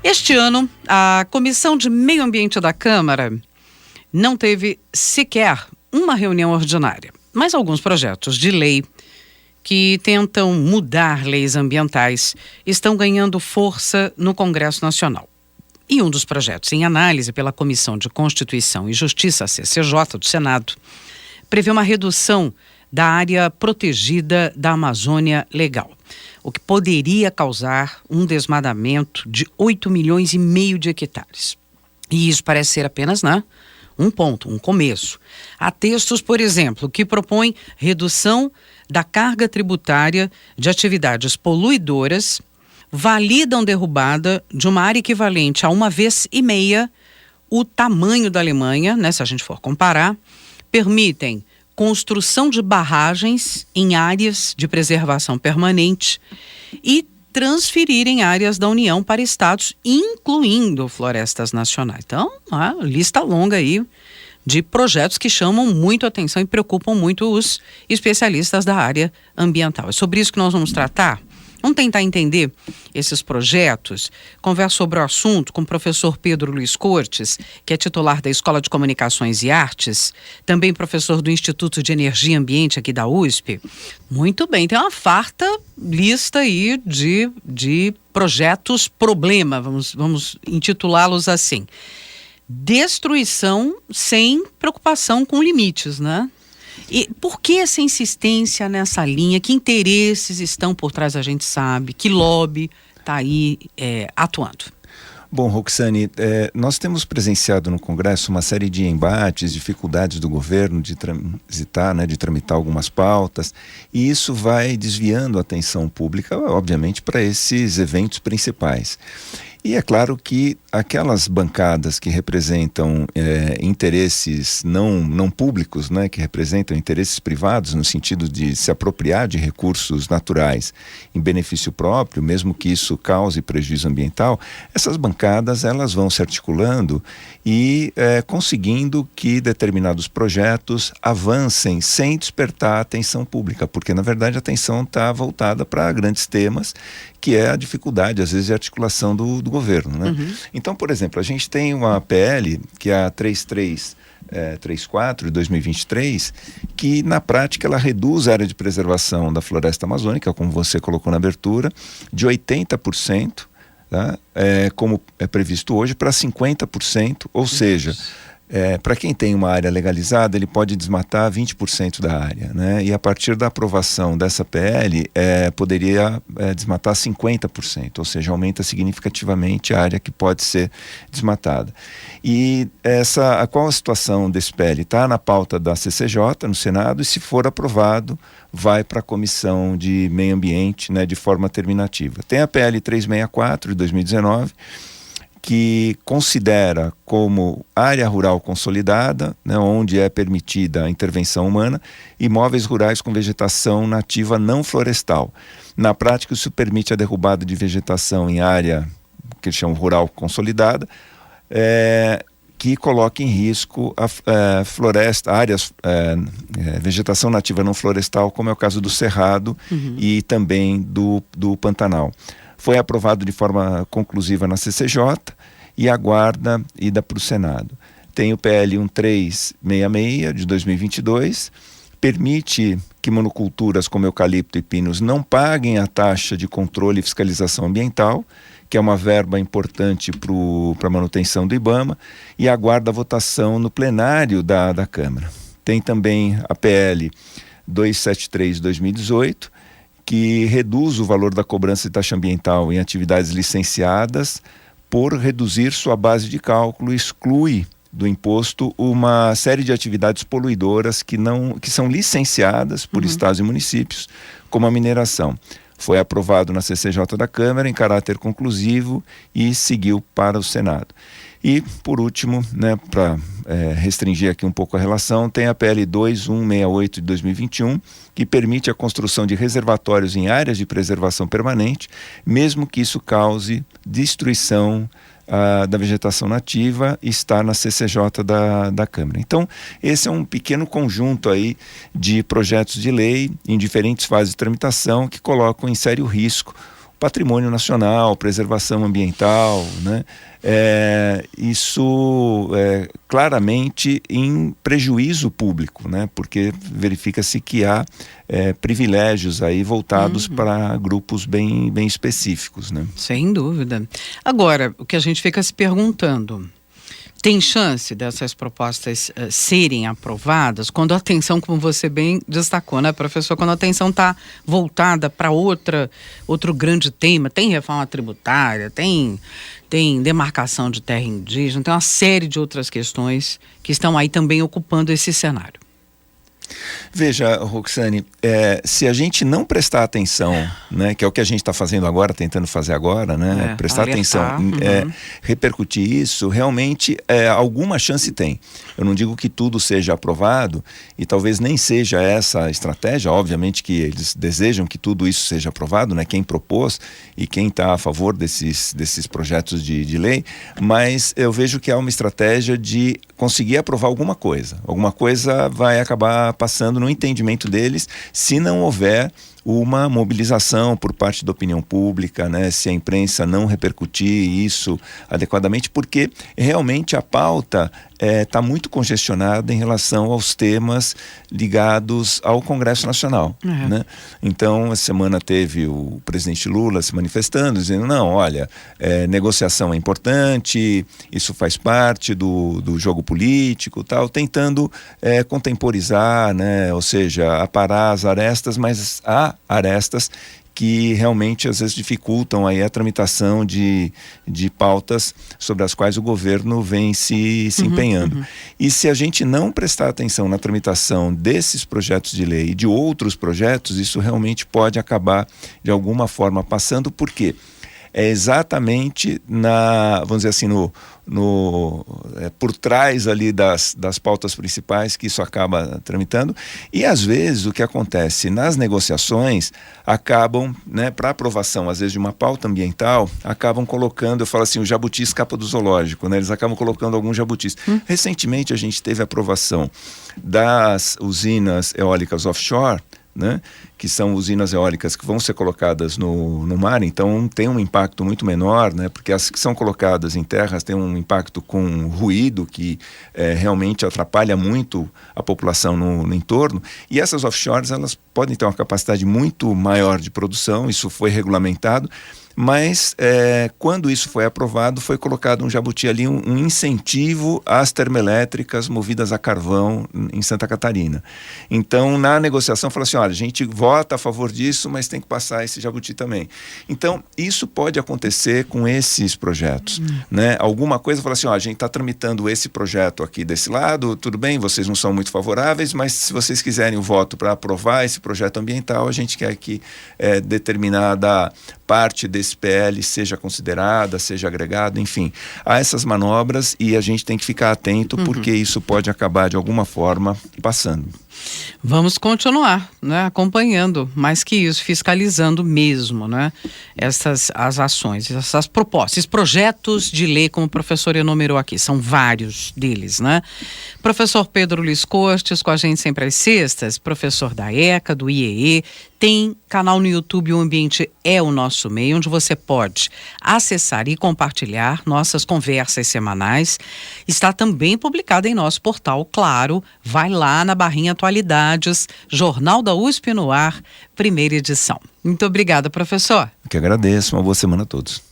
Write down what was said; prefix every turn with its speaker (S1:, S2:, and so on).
S1: Este ano, a Comissão de Meio Ambiente da Câmara não teve sequer uma reunião ordinária, mas alguns projetos de lei que tentam mudar leis ambientais estão ganhando força no Congresso Nacional. E um dos projetos em análise pela Comissão de Constituição e Justiça, a CCJ, do Senado, prevê uma redução da área protegida da Amazônia Legal, o que poderia causar um desmatamento de 8,5 milhões de hectares. E isso parece ser apenas, um ponto, um começo. Há textos, por exemplo, que propõem redução da carga tributária de atividades poluidoras, validam derrubada de uma área equivalente a 1,5 vezes o tamanho da Alemanha, se a gente for comparar, permitem construção de barragens em áreas de preservação permanente e transferirem áreas da União para estados, incluindo florestas nacionais. Então, uma lista longa aí de projetos que chamam muito a atenção e preocupam muito os especialistas da área ambiental. É sobre isso que nós vamos tratar. Vamos tentar entender esses projetos. Converso sobre o assunto com o professor Pedro Luiz Cortes, que é titular da Escola de Comunicações e Artes, também professor do Instituto de Energia e Ambiente aqui da USP. Muito bem, tem uma farta lista aí de projetos problema, vamos intitulá-los assim. Destruição sem preocupação com limites, E por que essa insistência nessa linha? Que interesses estão por trás, a gente sabe? Que lobby está aí atuando?
S2: Bom, Roxane, nós temos presenciado no Congresso uma série de embates, dificuldades do governo de tramitar algumas pautas, e isso vai desviando a atenção pública, obviamente, para esses eventos principais. E é claro que aquelas bancadas que representam interesses não públicos, que representam interesses privados no sentido de se apropriar de recursos naturais em benefício próprio, mesmo que isso cause prejuízo ambiental, essas bancadas elas vão se articulando e conseguindo que determinados projetos avancem sem despertar a atenção pública, porque na verdade a atenção está voltada para grandes temas, que é a dificuldade, às vezes, de articulação do governo.
S1: Uhum.
S2: Então, por exemplo, a gente tem uma PL, que é a 3334 de 2023, que na prática ela reduz a área de preservação da floresta amazônica, como você colocou na abertura, de 80%, como é previsto hoje, para 50%, ou seja, para quem tem uma área legalizada, ele pode desmatar 20% da área, E a partir da aprovação dessa PL, poderia desmatar 50%, ou seja, aumenta significativamente a área que pode ser desmatada. E qual a situação desse PL? Está na pauta da CCJ, no Senado, e se for aprovado, vai para a Comissão de Meio Ambiente, de forma terminativa. Tem a PL 364 de 2019, que considera como área rural consolidada, onde é permitida a intervenção humana, imóveis rurais com vegetação nativa não florestal. Na prática, isso permite a derrubada de vegetação em área que eles chamam rural consolidada, que coloca em risco a vegetação nativa não florestal, como é o caso do Cerrado e também do Pantanal. Foi aprovado de forma conclusiva na CCJ e aguarda ida para o Senado. Tem o PL 1366 de 2022, permite que monoculturas como eucalipto e pinos não paguem a taxa de controle e fiscalização ambiental, que é uma verba importante para a manutenção do IBAMA, e aguarda a votação no plenário da Câmara. Tem também a PL 273 de 2018, que reduz o valor da cobrança de taxa ambiental em atividades licenciadas por reduzir sua base de cálculo e exclui do imposto uma série de atividades poluidoras que são licenciadas por estados e municípios, como a mineração. Foi aprovado na CCJ da Câmara em caráter conclusivo e seguiu para o Senado. E, por último, para restringir aqui um pouco a relação, tem a PL 2168 de 2021, que permite a construção de reservatórios em áreas de preservação permanente, mesmo que isso cause destruição da vegetação nativa, e está na CCJ da Câmara. Então, esse é um pequeno conjunto aí de projetos de lei em diferentes fases de tramitação que colocam em sério risco patrimônio nacional, preservação ambiental, né? Isso é claramente em prejuízo público, né? Porque verifica-se que há privilégios aí voltados para grupos bem específicos, né?
S1: Sem dúvida. Agora, o que a gente fica se perguntando, tem chance dessas propostas serem aprovadas quando a atenção, como você bem destacou, né, professor, quando a atenção está voltada para outro grande tema? Tem reforma tributária, tem demarcação de terra indígena, tem uma série de outras questões que estão aí também ocupando esse cenário.
S2: Veja, Roxane, se a gente não prestar atenção, né, que é o que a gente está fazendo agora, tentando fazer agora, né, prestar atenção, repercutir isso, realmente alguma chance tem. Eu não digo que tudo seja aprovado, e talvez nem seja essa a estratégia, obviamente que eles desejam que tudo isso seja aprovado, né, quem propôs e quem está a favor desses projetos de lei, mas eu vejo que há uma estratégia de conseguir aprovar alguma coisa vai acabar passando no entendimento deles, se não houver uma mobilização por parte da opinião pública, né, se a imprensa não repercutir isso adequadamente, porque realmente a pauta está muito congestionada em relação aos temas ligados ao Congresso Nacional, né? Então, essa semana teve o presidente Lula se manifestando, dizendo, não, olha, negociação é importante, isso faz parte do jogo político, tal, tentando contemporizar, né, ou seja, aparar as arestas, mas há arestas que realmente às vezes dificultam aí a tramitação de pautas sobre as quais o governo vem se empenhando. E se a gente não prestar atenção na tramitação desses projetos de lei e de outros projetos, isso realmente pode acabar de alguma forma passando, porque é exatamente vamos dizer assim, por trás ali das pautas principais que isso acaba tramitando. E às vezes o que acontece nas negociações acabam, né, para aprovação às vezes de uma pauta ambiental, acabam colocando, eu falo assim, o jabuti escapa do zoológico, né? Eles acabam colocando alguns jabutis. Recentemente a gente teve a aprovação das usinas eólicas offshore, né, que são usinas eólicas que vão ser colocadas no mar, então tem um impacto muito menor, né, porque as que são colocadas em terras têm um impacto com ruído que realmente atrapalha muito a população no entorno, e essas offshores elas podem ter uma capacidade muito maior de produção, isso foi regulamentado, mas quando isso foi aprovado, foi colocado um jabuti ali, um incentivo às termoelétricas movidas a carvão em Santa Catarina. Então, na negociação, falou assim, olha, a gente vota a favor disso, mas tem que passar esse jabuti também. Então, isso pode acontecer com esses projetos, né? Alguma coisa, fala assim, ó, a gente está tramitando esse projeto aqui desse lado, tudo bem, vocês não são muito favoráveis, mas se vocês quiserem o voto para aprovar esse projeto ambiental, a gente quer que determinada parte desse PL seja considerada, seja agregado, enfim. Há essas manobras e a gente tem que ficar atento porque isso pode acabar de alguma forma passando.
S1: Vamos continuar, né, acompanhando, mais que isso, fiscalizando mesmo, né, as ações, essas propostas, esses projetos de lei, como o professor enumerou aqui, são vários deles, né? Professor Pedro Luiz Cortes, com a gente sempre às sextas, professor da ECA, do IEE, tem canal no YouTube, O Ambiente é o Nosso Meio, onde você pode acessar e compartilhar nossas conversas semanais. Está também publicado em nosso portal, claro, vai lá na barrinha Atualidades, Jornal da USP no Ar, primeira edição. Muito obrigada, professor.
S2: Eu que agradeço, uma boa semana a todos.